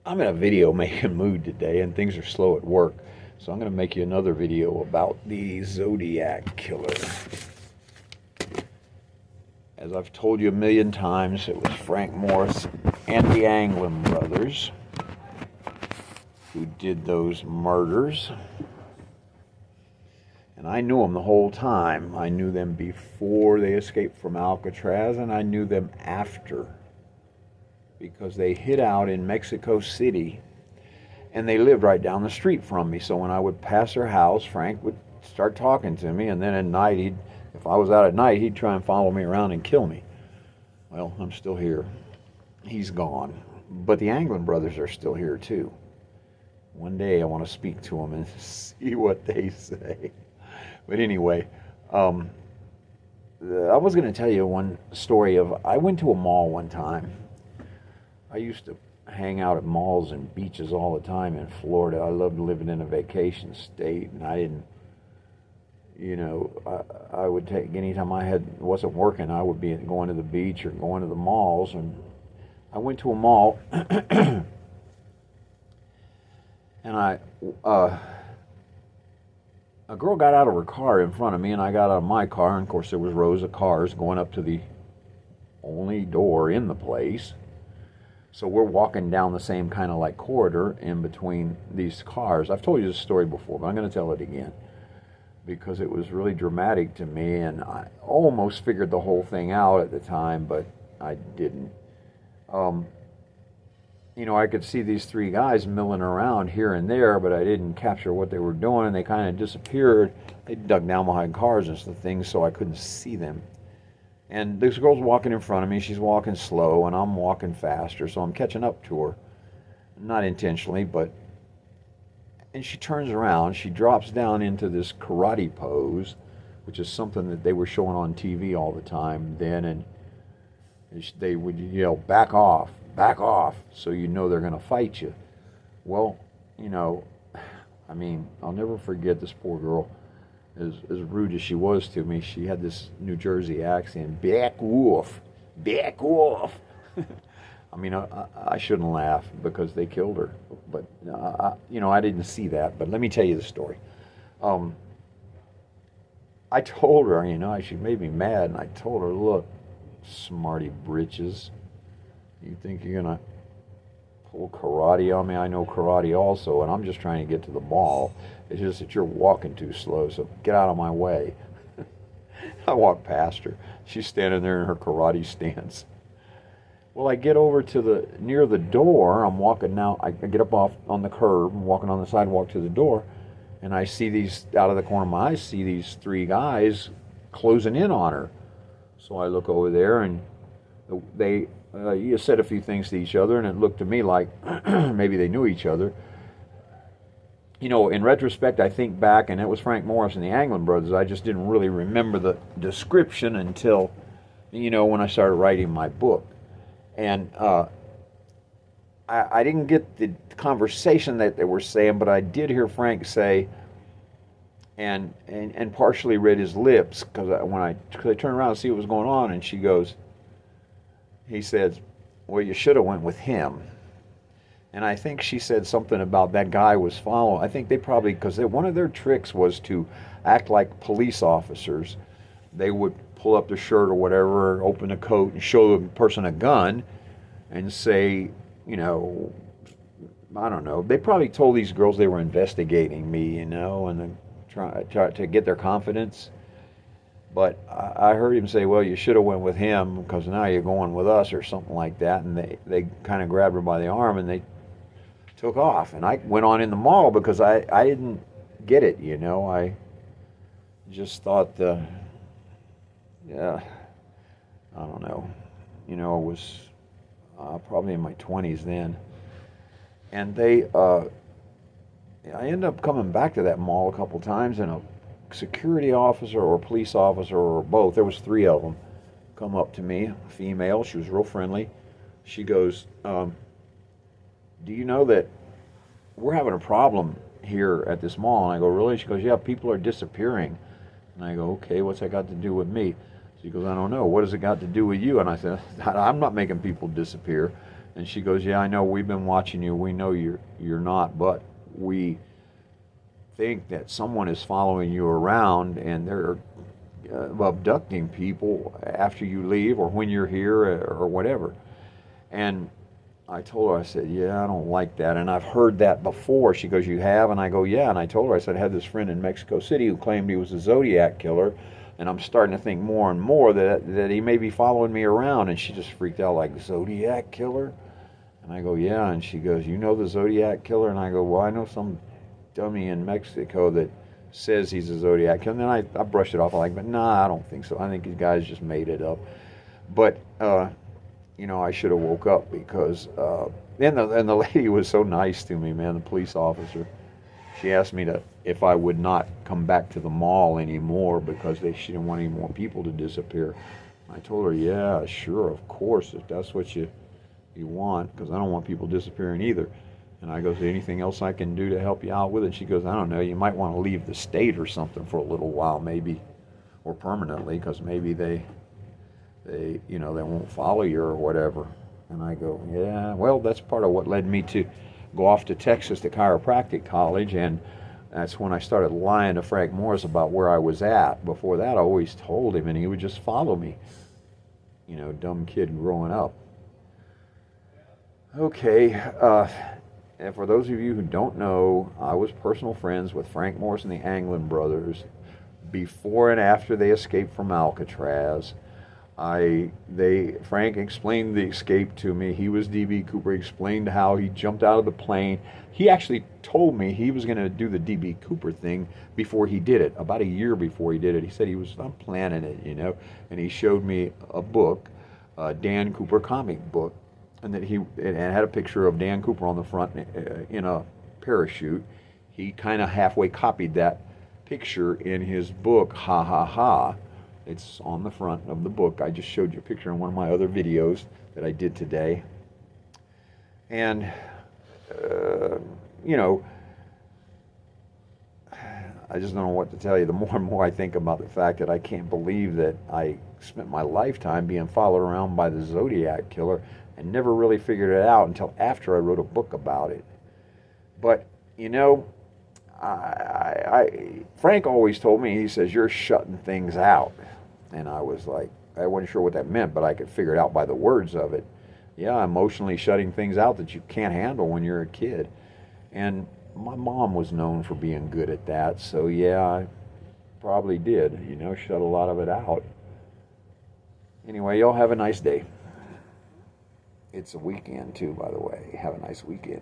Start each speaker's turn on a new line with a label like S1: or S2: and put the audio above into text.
S1: I'm in a video making mood today and things are slow at work. So I'm going to make you another video about the Zodiac Killer. As I've told you a million times, it was Frank Morris and the Anglin brothers who did those murders. And I knew them the whole time. I knew them before they escaped from Alcatraz, and I knew them after. Because they hid out in Mexico City, and they lived right down the street from me. So when I would pass their house, Frank would start talking to me, and then at night, if I was out at night, he'd try and follow me around and kill me. Well, I'm still here. He's gone. But the Anglin brothers are still here, too. One day I want to speak to them and see what they say. But anyway, I was going to tell you one story of, I went to a mall one time. I used to hang out at malls and beaches all the time in Florida. I loved living in a vacation state, and I didn't, I would take, anytime wasn't working, I would be going to the beach or going to the malls. And I went to a mall, and a girl got out of her car in front of me, and I got out of my car, and of course there was rows of cars going up to the only door in the place. So we're walking down the same kind of like corridor in between these cars. I've told you this story before, but I'm going to tell it again because it was really dramatic to me, and I almost figured the whole thing out at the time, but I didn't. I could see these three guys milling around here and there, but I didn't capture what they were doing, and they kind of disappeared. They dug down behind cars and stuff, things, so I couldn't see them. And this girl's walking in front of me. She's walking slow, and I'm walking faster, so I'm catching up to her. Not intentionally, but... And she turns around. She drops down into this karate pose, which is something that they were showing on TV all the time then, and they would yell, back off, so you know they're going to fight you. Well, I'll never forget this poor girl. As rude as she was to me, she had this New Jersey accent. Back off. I shouldn't laugh because they killed her. But, I didn't see that. But let me tell you the story. I told her, she made me mad, and I told her, look, smarty britches, you think you're going to pull karate on me? I know karate also, and I'm just trying to get to the mall. It's just that you're walking too slow, so get out of my way. I walked past her. She's standing there in her karate stance. Well, I get over to near the door. I'm walking now. I get up off on the curb. I'm walking on the sidewalk to the door, and I see these, out of the corner of my eyes, see these three guys closing in on her. So I look over there, and they said a few things to each other, and it looked to me like maybe they knew each other. In retrospect, I think back, and it was Frank Morris and the Anglin brothers. I just didn't really remember the description until, when I started writing my book. And I didn't get the conversation that they were saying, but I did hear Frank say, and partially read his lips, because I turned around to see what was going on, and he said, well, you should have went with him. And I think she said something about that guy was following. I think they probably, because one of their tricks was to act like police officers. They would pull up their shirt or whatever, open the coat, and show the person a gun and say, I don't know. They probably told these girls they were investigating me, and then try to get their confidence. But I heard him say, well, you should have went with him because now you're going with us or something like that. And they kind of grabbed her by the arm and they took off. And I went on in the mall because I didn't get it, I just thought, I don't know. I was probably in my 20s then. And I ended up coming back to that mall a couple times, and a security officer or police officer or both, there was three of them, come up to me, a female. She was real friendly. She goes, do you know that we're having a problem here at this mall? And I go, really? She goes, yeah, people are disappearing. And I go, okay, what's that got to do with me? She goes, I don't know. What has it got to do with you? And I said, I'm not making people disappear. And she goes, yeah, I know, we've been watching you. We know you're not, but we think that someone is following you around and they're abducting people after you leave or when you're here or whatever. And I told her, I said, yeah, I don't like that. And I've heard that before. She goes, you have? And I go, yeah. And I told her, I said, I had this friend in Mexico City who claimed he was a Zodiac killer. And I'm starting to think more and more that he may be following me around. And she just freaked out, like, Zodiac killer? And I go, yeah. And she goes, you know the Zodiac killer? And I go, well, I know some dummy in Mexico that says he's a Zodiac killer. And then I brushed it off. I'm like, but nah, I don't think so. I think these guys just made it up. But, you know, I should have woke up because, and the lady was so nice to me, man, the police officer. She asked me if I would not come back to the mall anymore because she didn't want any more people to disappear. I told her, yeah, sure, of course, if that's what you want, because I don't want people disappearing either. And I go, is there anything else I can do to help you out with it? She goes, I don't know, you might want to leave the state or something for a little while, maybe, or permanently, because maybe they won't follow you or whatever. And I go, yeah, well, that's part of what led me to go off to Texas to chiropractic college, and that's when I started lying to Frank Morris about where I was at. Before that, I always told him, and he would just follow me. You know, dumb kid growing up. Okay, and for those of you who don't know, I was personal friends with Frank Morris and the Anglin brothers before and after they escaped from Alcatraz. Frank explained the escape to me. He was D.B. Cooper. He explained how he jumped out of the plane. He actually told me he was going to do the D.B. Cooper thing before he did it, about a year before he did it. He said I'm planning it, you know. And he showed me a book, a Dan Cooper comic book, and that it had a picture of Dan Cooper on the front in a parachute. He kind of halfway copied that picture in his book, Ha Ha Ha. It's on the front of the book. I just showed you a picture in one of my other videos that I did today. And, you know, I just don't know what to tell you. The more and more I think about the fact that I can't believe that I spent my lifetime being followed around by the Zodiac killer and never really figured it out until after I wrote a book about it. But, you know, Frank always told me, he says, you're shutting things out. And I was like, I wasn't sure what that meant, but I could figure it out by the words of it. Yeah, emotionally shutting things out that you can't handle when you're a kid. And my mom was known for being good at that, so yeah, I probably did, you know, shut a lot of it out. Anyway, y'all have a nice day. It's a weekend too, by the way. Have a nice weekend.